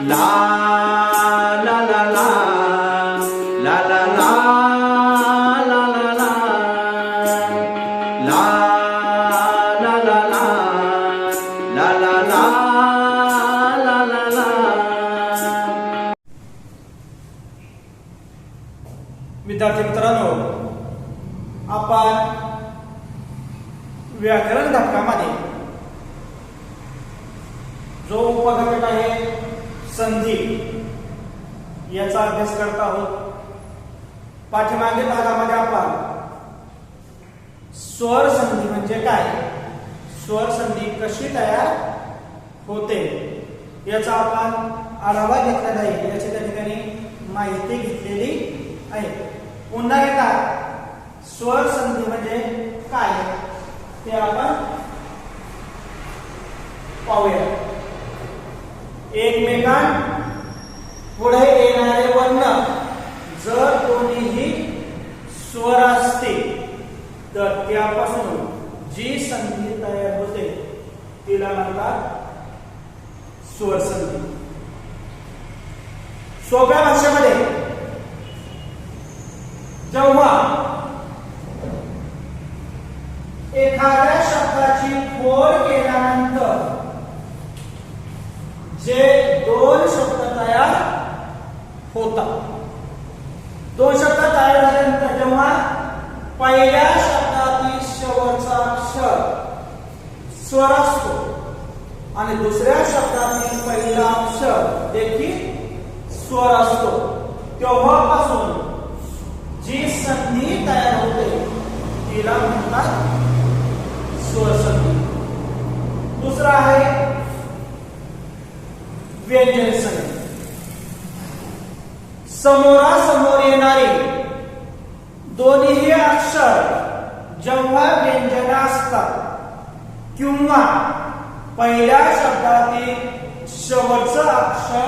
ला ला ला ला ला ला ला ला ला ला ला ला ला ला ला ला ला ला ला. विद्यार्थी मित्रांनो, आपण व्याकरण घटकामध्ये जो उपघटक आहे संधी याचा अभ्यास करत आहोत. पाठीमागील भागामध्ये आपण स्वर संधी म्हणजे काय, स्वर संधी कशी तयार होते याचा आपण आढावा घेतलेला आहे. याची त्या ठिकाणी माहिती घेतलेली आहे. पुन्हा एकदा स्वर संधी म्हणजे काय ते आपण पाहूया. एकमेकांपुढे येणारे वर्ण जर कोणीही स्वर असतील तर त्यापासून जी संधी तयार होते तिला म्हणतात स्वर संधी. सोप्या भाषेमध्ये जेव्हा एखाद्या शब्दाची फोड केल्यानंतर जे दोन शब्द तयार होतात, दोन शब्द तयार झाल्यानंतर जेव्हा पहिल्या शब्दातील शेवटचा अक्षर स्वर असतो आणि दुसऱ्या शब्दातील पहिला अक्षर देखील स्वर असतो, तेव्हापासून जी संधी तयार होते तिला म्हणतात स्वर संधी. दुसरा आहे व्यंजन संधी. समोरासमोर येणारे दोन्ही अक्षर जेव्हा व्यंजन असतात किंवा पहिल्या शब्दातील शेवटचं अक्षर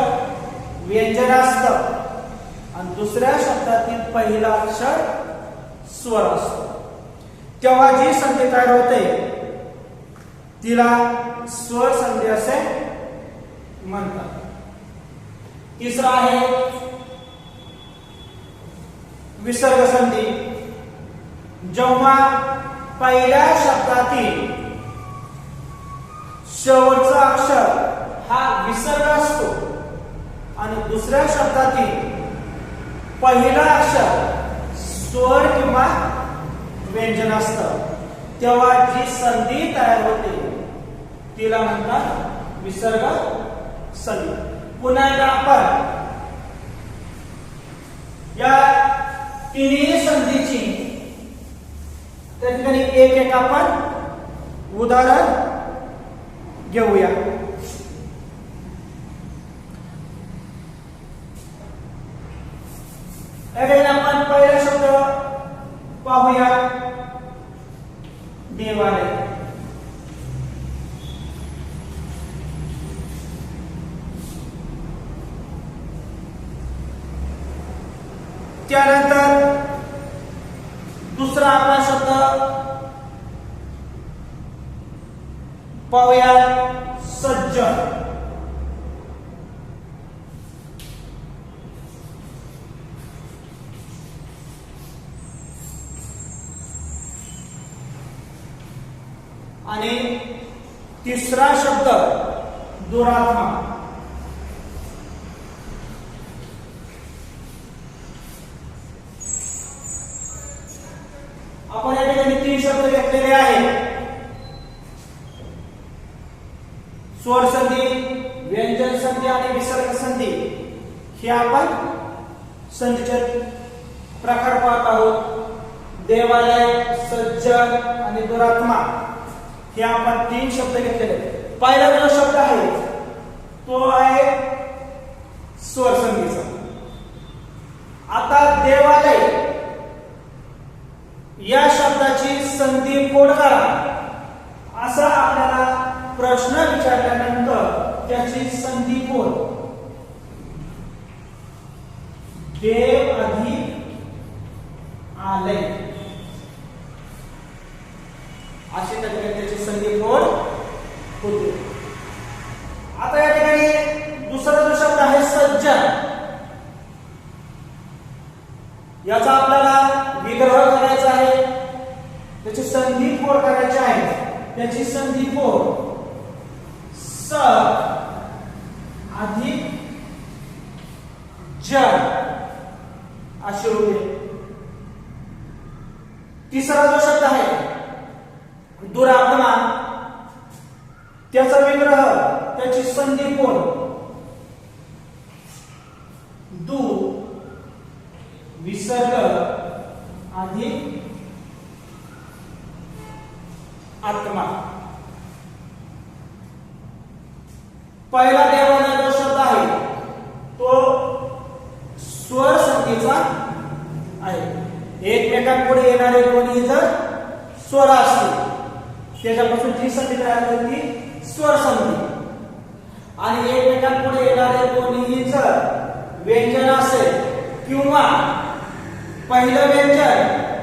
व्यंजन असतं आणि दुसऱ्या शब्दातील पहिला अक्षर स्वर असतो, तेव्हा जी संधी तयार होते तिला स्वर संधी असे म्हणतात. तिसरा आहे विसर्ग संधी. जेव्हा पहिल्या शब्दातील शेवटचा अक्षर हा विसर्ग असतो आणि दुसऱ्या शब्दातील पहिला अक्षर स्वर किंवा व्यंजन असतं, तेव्हा जी संधी तयार होते तिला म्हणतात विसर्ग संधी. पुन्हा एकदा आपण या तिन्ही संधीची त्या ठिकाणी एक एक आपण उदाहरण घेऊया. आपण पहिला शब्द पाहूया देवालय. त्यानंतर दुसरा आपला शब्द पाहूया सज्जन. आणि तिसरा शब्द दुरात्मा. आपण या ठिकाणी तीन शब्द घेतलेले आहेत. स्वर संधी, व्यंजन संधी आणि विसर्ग संधी हे आपण संधीचे प्रकार पाहत आहोत. देवालय, सज्जन आणि दुरात्मा हे आपण तीन शब्द घेतलेले. पहिला जो शब्द आहे तो आहे स्वर संधीचा. आता देवालय या शब्दाची संधी फोड करा असा आपल्याला प्रश्न विचारल्यानंतर त्याची संधी फोड देव अधिक आलय अशी त्याची संधी फोड होते. आता या ठिकाणी दुसरा जो शब्द आहे याचा आपल्याला विग्रह करायचा आहे, त्याची संधी फोड करायची आहे. त्याची संधी फोड स अधिक ज अशी होते. तिसरा जो शब्द आहे दुरात्मा, त्याचा विग्रह, त्याची संधी फोड दु विसर्ग अधिक आत्मा. पहिला देवाचा जो शब्द आहे तो स्वर संधीचा आहे. एकमेकांपुढे येणारे दोन्ही जर स्वर असतील त्याच्यापासून जी संधी तयार होते ती स्वर संधी, आणि एकमेकांपुढे येणारे दोन्ही जर व्यंजन असेल किंवा पहिलं व्यंजन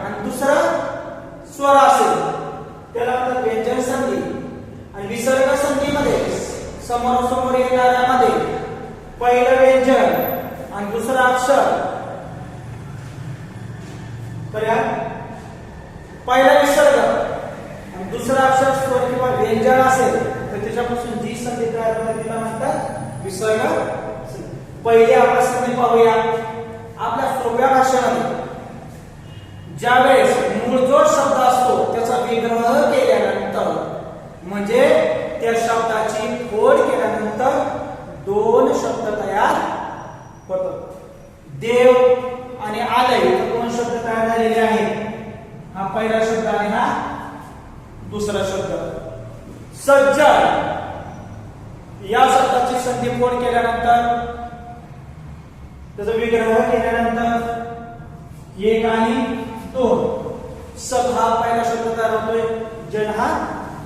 आणि दुसरं स्वर असेल त्याला आपण व्यंजन संधी. आणि विसर्ग संधीमध्ये समोरासमोर येणाऱ्यामध्ये पहिलं व्यंजन आणि दुसरं अक्षर, तर या पहिला विसर्ग आणि दुसरा अक्षर स्वर किंवा व्यंजन असेल तर त्याच्यापासून जी संधी तयार होते तिला म्हणतात विसर्ग संधी. पहिली आपण संधी पाहूया. आपल्या सोप्या भाषेमध्ये ज्यावेळेस मूळ जो शब्द असतो त्याचा विग्रह केल्यानंतर म्हणजे त्या शब्दाची फोड केल्यानंतर दोन शब्द तयार होतात. देव आणि आलय दोन शब्द तयार झालेले आहेत. हा पहिला शब्द आणि हा दुसरा शब्द. सज्जन या शब्दाची संधी फोड केल्यानंतर त्याचा विग्रह केल्यानंतर एक आणि दोन. सद हा पहिला शब्द तयार होतोय, जन हा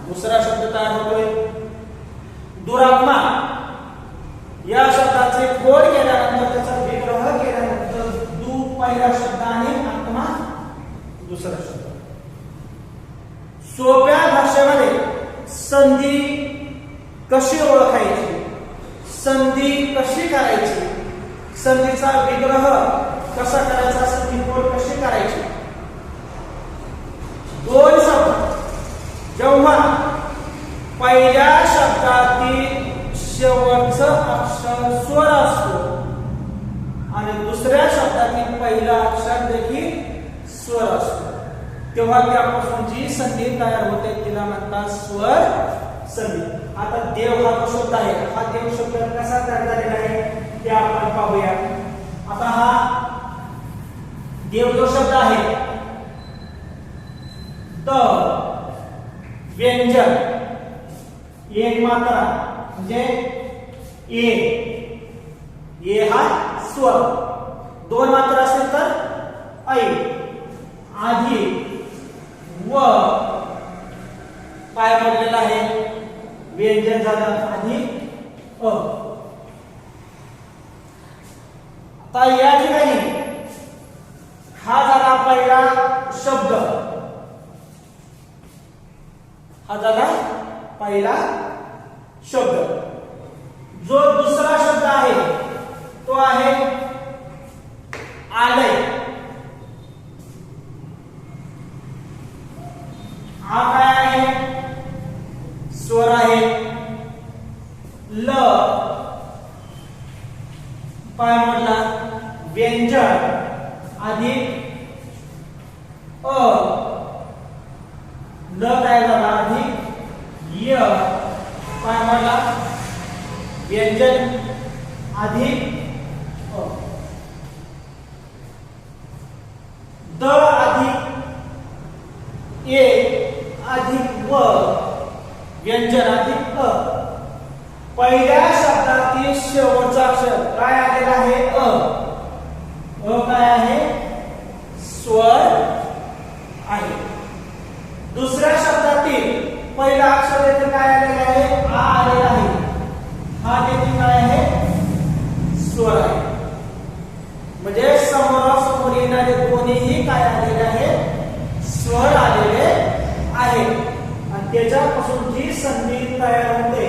दुसरा शब्द तयार होतोय. दुरात्मा या शब्दाचे फोड केल्यानंतर त्याचा विग्रह केल्यानंतर दु पहिला शब्द आणि आत्मा दुसरा शब्द. सोप्या भाषेमध्ये संधी कशी ओळखायची, संधी कशी करायची, संधीचा विग्रह कसा करायचा, संधी फोड कशी करायची. दोन शब्द जेव्हा पहिल्या शब्दातील शेवटचं अक्षर स्वर असतो आणि दुसऱ्या शब्दातील पहिला अक्षर देखील स्वर असतो तेव्हा त्यापासून जी संधी तयार होते तिला म्हणतात स्वर संधी. आता देव हा जो शब्द आहे हा देव शब्द कसा तयार झालेला आहे ते आपण पाहूया. आता हा देव जो शब्द आहे तर व्यंजन एक मात्रा म्हणजे ए हा स्वर, दोन मात्रा असेल तर ऐ, आधी व काय म्हटलेलं आहे व्यंजन झालं आधी अ. आता या ठिकाणी हा झाला पहिला शब्द, हा झाला पहिला शब्द. जो दुसरा शब्द आहे तो आहे आलय. हा काय आहे स्वर आहे. ल काय म्हटला व्यंजन अधिक अ. ल काय झाला अधिक य काय म्हटला व्यंजन अधिक अ. द अधिक ए अधिक व व्यंजन अधिक अ. पहिल्या शब्दातील शेवटचा अक्षर काय आलेला आहे अ. अ काय आहे स्वर आहे. दुसऱ्या शब्दातील पहिला अक्षर येथे काय आलेला आहे आ आलेला आहे. हा देखील काय आहे स्वर आहे. म्हणजे समोरासमोर येणारे दोन्हीही काय आलेले आहे स्वर आलेले आहे. आणि त्याच्यापासून जी संधी तयार होते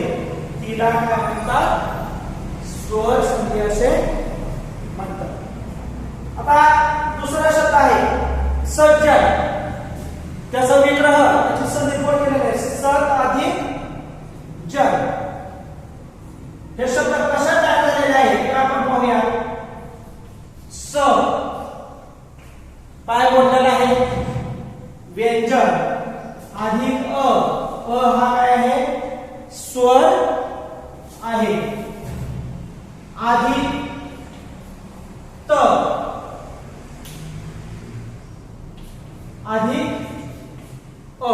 तिला काय म्हणतात स्वर संधी असे म्हणतात. आता दुसरा शब्द हे शब्द कशा तयार झालेले आहे ते आपण पाहूया. स काय बोललेला आहे व्यंजन अधिक अ. अ हा काय आहे स्वर आहे अधिक त अधिक अ.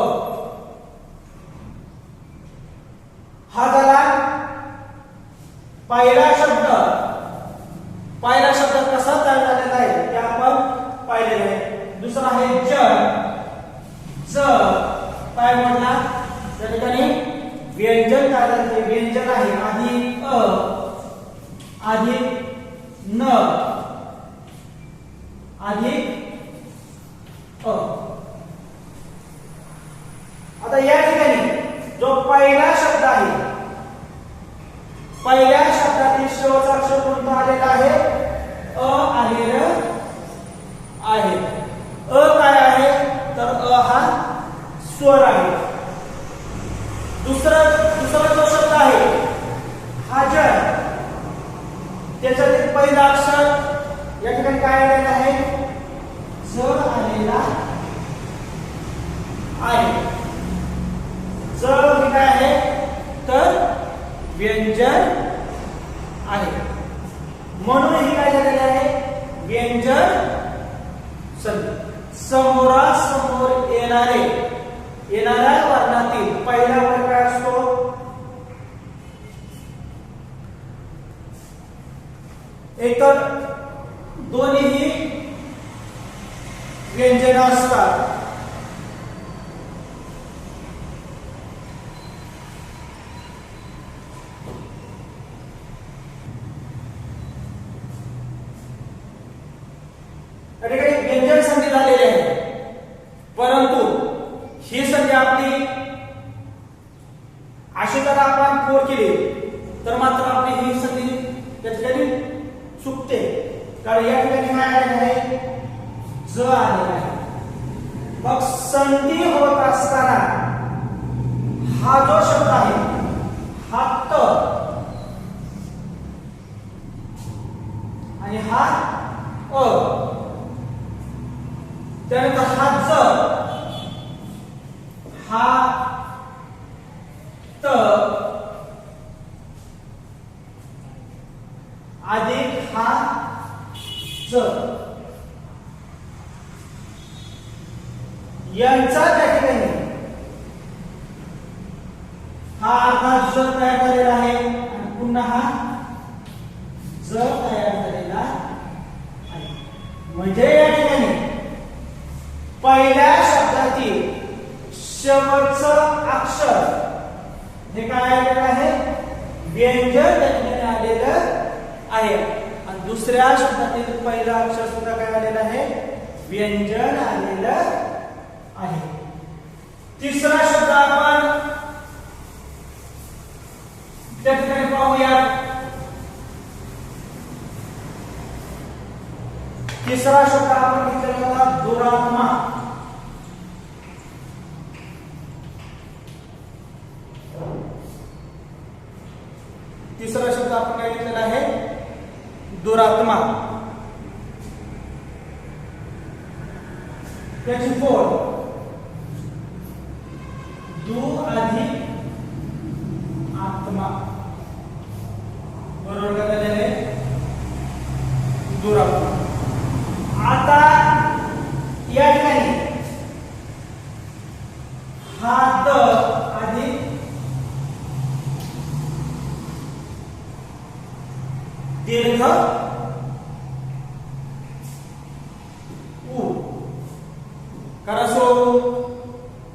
हा झाला पहिला शब्द. पहिला शब्द कसा तयार झालेला आहे ते आपण पाहिलेलं आहे. दुसरा आहे ज. ज काय म्हणला त्या ठिकाणी व्यंजन तयार झाले. व्यंजन आहे अधिक अ अधिक न अधिक अ. आता या ठिकाणी जो पहिला शब्द आहे पहिल्या शब्दातील शेवटचा अक्षर कोणता आलेला आहे अ आलेलं आहे. अ काय आहे तर अ हा स्वर आहे. दुसरा जो शब्द आहे हा ज. त्याच्यातील पहिला अक्षर या ठिकाणी काय आलेला आहे ज आलेला आहे. ज हे काय आहे तर व्यंजन आहे. म्हणून हे काय झालेले आहे व्यंजन संधी. समोरासमोर येणाऱ्या वर्णातील पहिला वर्ण काय असतो एकतर दोन्हीही व्यंजन असतात. या ठिकाणी व्यंजन संधी झालेली आहे. परंतु ही संधी आपली अशी जर आपण फोड केली तर मात्र आपली ही संधी त्या ठिकाणी चुकते. कारण या ठिकाणी काय आलेलं आहे ज आलेला आहे. मग संधी होत असताना हा जो शब्द आहे हा त आणि हा अ. त्यानंतर हा ज हा त अधिक हा ज यांचा त्या ठिकाणी हा अर्धा ज तयार झालेला आहे आणि पुन्हा हा ज तयार झालेला आहे. म्हणजे या ठिकाणी पहिल्या शब्दातील शेवटचं अक्षर हे काय आलेलं आहे व्यंजन त्या ठिकाणी आलेलं आहे. आणि दुसऱ्या शब्दातील पहिला अक्षर सुद्धा काय आलेलं आहे व्यंजन आलेलं आहे. तिसरा शब्द आपण त्या ठिकाणी पाहूया. तिसरा शब्द आपण घेतलेला होता दुरात्मा. तिसरा शब्द आपण काय घेतलेला आहे दुरात्मा. त्याची फोड दु अधिक आत्मा बरोबर का झालेलं आहे दुरात्मा. आता या ठिकाणी हा द अधिक दीर्घ उ करसो.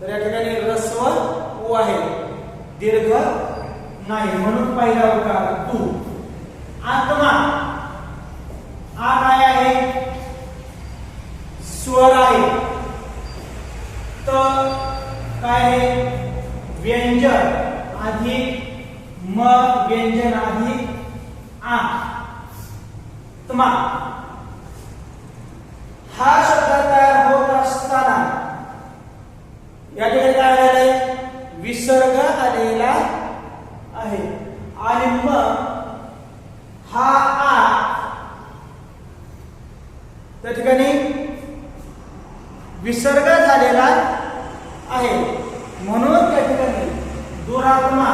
तर या ठिकाणी रस्व उ आहे दीर्घ नाही म्हणून पहिला उकार तू. आत्मा आ काय आहे स्वर आहे. तर काय आहे व्यंजन अधिक म व्यंजन अधिक आ त्मा. हा शब्द तयार होत असताना या ठिकाणी काय आलेला आहे विसर्ग आलेला आहे आणि मग ठिकाणी विसर्ग झालेला आहे, म्हणून त्या ठिकाणी दुरात्मा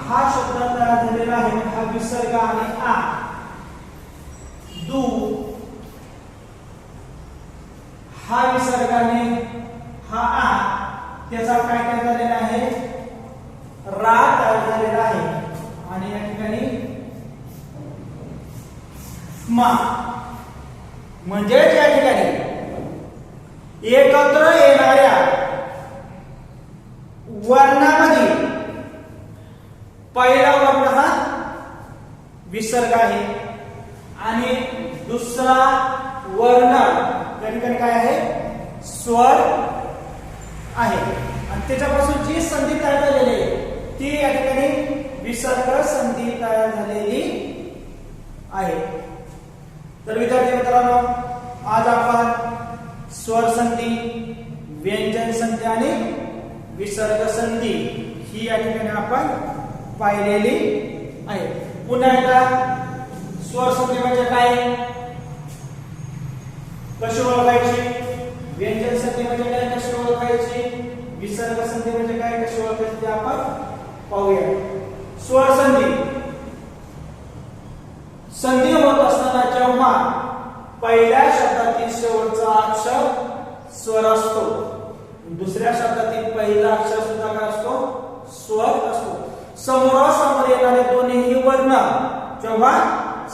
हा शब्द तयार झालेला आहे. हा विसर्ग आणि आ दु हा विसर्गाने हा आ त्याचा काय झालेला आहे, रा तयार झालेला आहे. आणि या ठिकाणी मा म्हणजे या ठिकाणी एकत्र येणाऱ्या वर्णामध्ये पहिला वर्ण हा विसर्ग आहे आणि दुसरा वर्ण कधी काय आहे, स्वर आहे. आणि त्याच्यापासून जी संधी तयार झालेली आहे ती या ठिकाणी विसर्ग संधी तयार झालेली आहे. तर विद्यार्थी मित्रांनो, आज आपण स्वर संधी, व्यंजन संधी आणि विसर्ग संधी ही या ठिकाणी आपण पाहिलेली आहे. पुन्हा एकदा स्वर संधी म्हणजे काय, कशी ओळखायची, व्यंजन संधी म्हणजे काय, कशी ओळखायची, विसर्ग संधी म्हणजे काय, कशी ओळखायची ते आपण पाहूया. स्वर संधी संधी होत असताना जेव्हा पहिल्या शब्दातील शेवटचा अक्षर स्वर असतो, दुसऱ्या शब्दातील पहिला अक्षर सुद्धा काय असतो, स्वर असतो. समोरासमोर येणारे दोन्ही वर्ण जेव्हा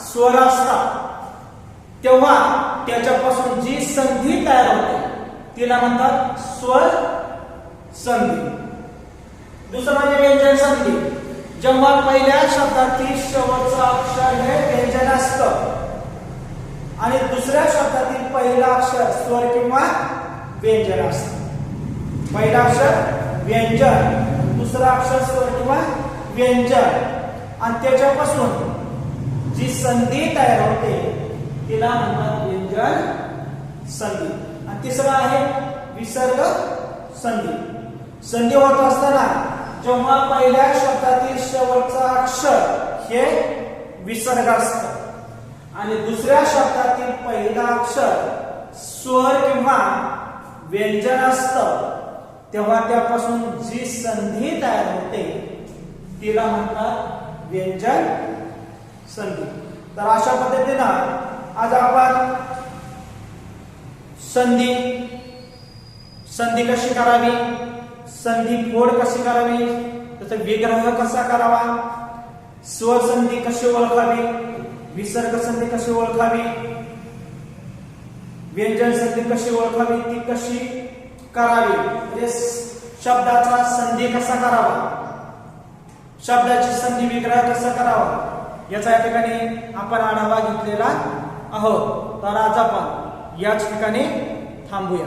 स्वर असतात तेव्हा त्याच्यापासून जी संधी तयार होते तिला म्हणतात स्वर संधी. दुसरं म्हणजे व्यंजन संधी. जेव्हा पहिल्या शब्दातील शेवटचा अक्षर हे व्यंजन असतं आणि दुसऱ्या शब्दातील पहिला अक्षर स्वर किंवा व्यंजन असतं. पहिला अक्षर व्यंजन, दुसरा अक्षर स्वर किंवा व्यंजन आणि त्याच्यापासून जी संधी तयार होते तिला म्हणतात व्यंजन संधी. आणि तिसरा आहे विसर्ग संधी. संधी होत असताना जेव्हा पहिल्या शब्दातील शेवटचा अक्षर हे विसर्ग असतं आणि दुसऱ्या शब्दातील पहिला अक्षर स्वर किंवा व्यंजन असतं तेव्हा त्यापासून जी संधी तयार होते तिला म्हणतात व्यंजन संधी. तर अशा पद्धतीनं आज आपण संधी कशी करावी, संधी फोड कशी करावी, त्याचा विग्रह कसा करावा, स्वर संधी कशी ओळखावी, विसर्ग संधी कशी ओळखावी, व्यंजन संधी कशी ओळखावी, ती कशी करावी, म्हणजे शब्दाचा संधी कसा करावा, शब्दाची संधी विग्रह कसा करावा याचा या ठिकाणी आपण आढावा घेतलेला आहोत. तर आज आपण याच ठिकाणी थांबूया.